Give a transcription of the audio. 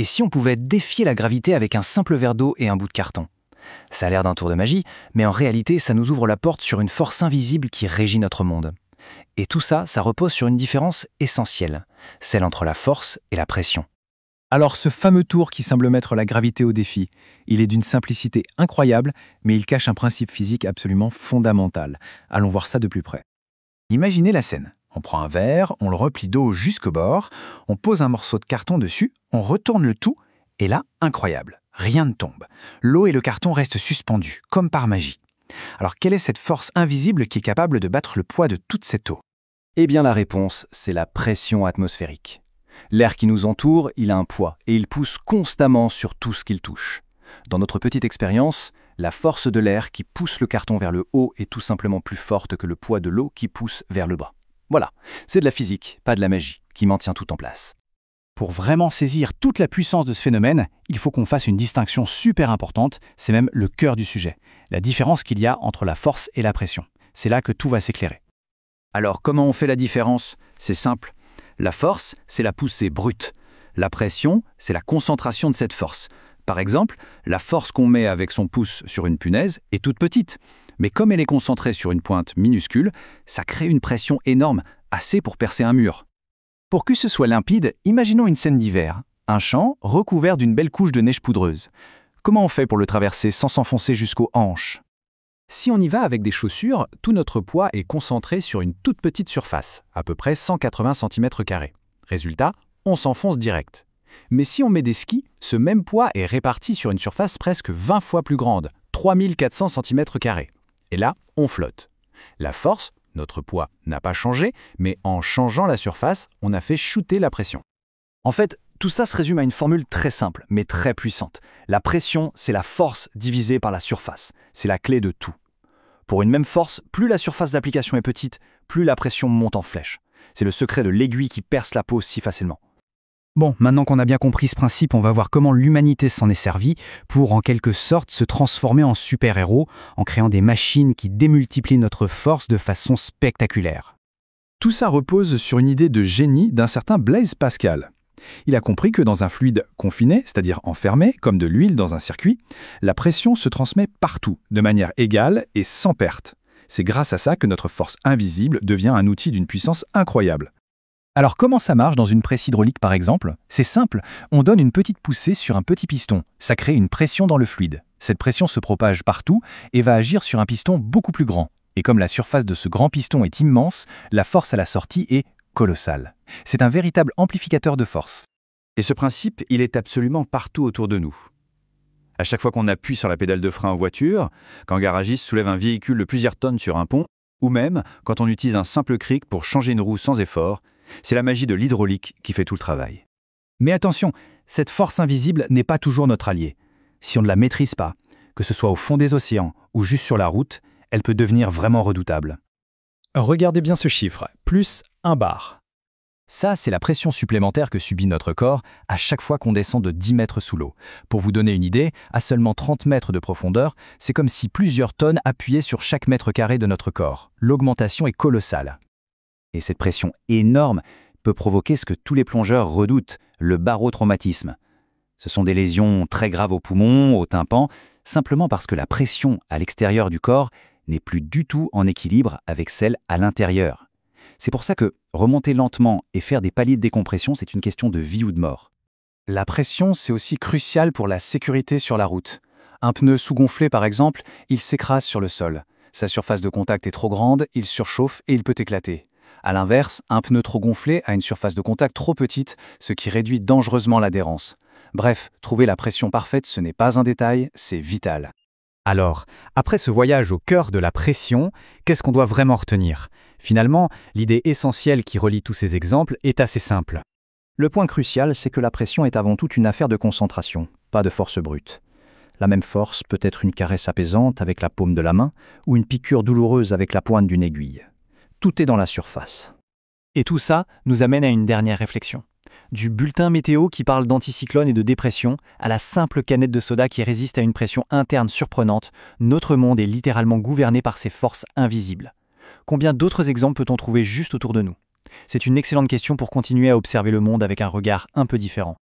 Et si on pouvait défier la gravité avec un simple verre d'eau et un bout de carton? Ça a l'air d'un tour de magie, mais en réalité, ça nous ouvre la porte sur une force invisible qui régit notre monde. Et tout ça, ça repose sur une différence essentielle, celle entre la force et la pression. Alors ce fameux tour qui semble mettre la gravité au défi, il est d'une simplicité incroyable, mais il cache un principe physique absolument fondamental. Allons voir ça de plus près. Imaginez la scène. On prend un verre, on le replie d'eau jusqu'au bord, on pose un morceau de carton dessus, on retourne le tout, et là, incroyable, rien ne tombe. L'eau et le carton restent suspendus, comme par magie. Alors quelle est cette force invisible qui est capable de battre le poids de toute cette eau? Eh bien la réponse, c'est la pression atmosphérique. L'air qui nous entoure, il a un poids et il pousse constamment sur tout ce qu'il touche. Dans notre petite expérience, la force de l'air qui pousse le carton vers le haut est tout simplement plus forte que le poids de l'eau qui pousse vers le bas. Voilà, c'est de la physique, pas de la magie, qui maintient tout en place. Pour vraiment saisir toute la puissance de ce phénomène, il faut qu'on fasse une distinction super importante, c'est même le cœur du sujet, la différence qu'il y a entre la force et la pression. C'est là que tout va s'éclairer. Alors comment on fait la différence? C'est simple. La force, c'est la poussée brute. La pression, c'est la concentration de cette force. Par exemple, la force qu'on met avec son pouce sur une punaise est toute petite. Mais comme elle est concentrée sur une pointe minuscule, ça crée une pression énorme, assez pour percer un mur. Pour que ce soit limpide, imaginons une scène d'hiver. Un champ recouvert d'une belle couche de neige poudreuse. Comment on fait pour le traverser sans s'enfoncer jusqu'aux hanches? Si on y va avec des chaussures, tout notre poids est concentré sur une toute petite surface, à peu près 180 cm². Résultat, on s'enfonce direct. Mais si on met des skis, ce même poids est réparti sur une surface presque 20 fois plus grande, 3400 cm². Et là, on flotte. La force, notre poids, n'a pas changé, mais en changeant la surface, on a fait shooter la pression. En fait, tout ça se résume à une formule très simple, mais très puissante. La pression, c'est la force divisée par la surface. C'est la clé de tout. Pour une même force, plus la surface d'application est petite, plus la pression monte en flèche. C'est le secret de l'aiguille qui perce la peau si facilement. Bon, maintenant qu'on a bien compris ce principe, on va voir comment l'humanité s'en est servie pour en quelque sorte se transformer en super-héros en créant des machines qui démultiplient notre force de façon spectaculaire. Tout ça repose sur une idée de génie d'un certain Blaise Pascal. Il a compris que dans un fluide confiné, c'est-à-dire enfermé, comme de l'huile dans un circuit, la pression se transmet partout, de manière égale et sans perte. C'est grâce à ça que notre force invisible devient un outil d'une puissance incroyable. Alors comment ça marche dans une presse hydraulique par exemple? C'est simple, on donne une petite poussée sur un petit piston. Ça crée une pression dans le fluide. Cette pression se propage partout et va agir sur un piston beaucoup plus grand. Et comme la surface de ce grand piston est immense, la force à la sortie est colossale. C'est un véritable amplificateur de force. Et ce principe, il est absolument partout autour de nous. À chaque fois qu'on appuie sur la pédale de frein en voiture, quand un garagiste soulève un véhicule de plusieurs tonnes sur un pont, ou même quand on utilise un simple cric pour changer une roue sans effort, c'est la magie de l'hydraulique qui fait tout le travail. Mais attention, cette force invisible n'est pas toujours notre allié. Si on ne la maîtrise pas, que ce soit au fond des océans ou juste sur la route, elle peut devenir vraiment redoutable. Regardez bien ce chiffre, plus 1 bar. Ça, c'est la pression supplémentaire que subit notre corps à chaque fois qu'on descend de 10 mètres sous l'eau. Pour vous donner une idée, à seulement 30 mètres de profondeur, c'est comme si plusieurs tonnes appuyaient sur chaque mètre carré de notre corps. L'augmentation est colossale. Et cette pression énorme peut provoquer ce que tous les plongeurs redoutent, le barotraumatisme. Ce sont des lésions très graves aux poumons, au tympan, simplement parce que la pression à l'extérieur du corps n'est plus du tout en équilibre avec celle à l'intérieur. C'est pour ça que remonter lentement et faire des paliers de décompression, c'est une question de vie ou de mort. La pression, c'est aussi crucial pour la sécurité sur la route. Un pneu sous-gonflé, par exemple, il s'écrase sur le sol. Sa surface de contact est trop grande, il surchauffe et il peut éclater. A l'inverse, un pneu trop gonflé a une surface de contact trop petite, ce qui réduit dangereusement l'adhérence. Bref, trouver la pression parfaite, ce n'est pas un détail, c'est vital. Alors, après ce voyage au cœur de la pression, qu'est-ce qu'on doit vraiment retenir? Finalement, l'idée essentielle qui relie tous ces exemples est assez simple. Le point crucial, c'est que la pression est avant tout une affaire de concentration, pas de force brute. La même force peut être une caresse apaisante avec la paume de la main ou une piqûre douloureuse avec la pointe d'une aiguille. Tout est dans la surface. Et tout ça nous amène à une dernière réflexion. Du bulletin météo qui parle d'anticyclone et de dépression, à la simple canette de soda qui résiste à une pression interne surprenante, notre monde est littéralement gouverné par ces forces invisibles. Combien d'autres exemples peut-on trouver juste autour de nous? C'est une excellente question pour continuer à observer le monde avec un regard un peu différent.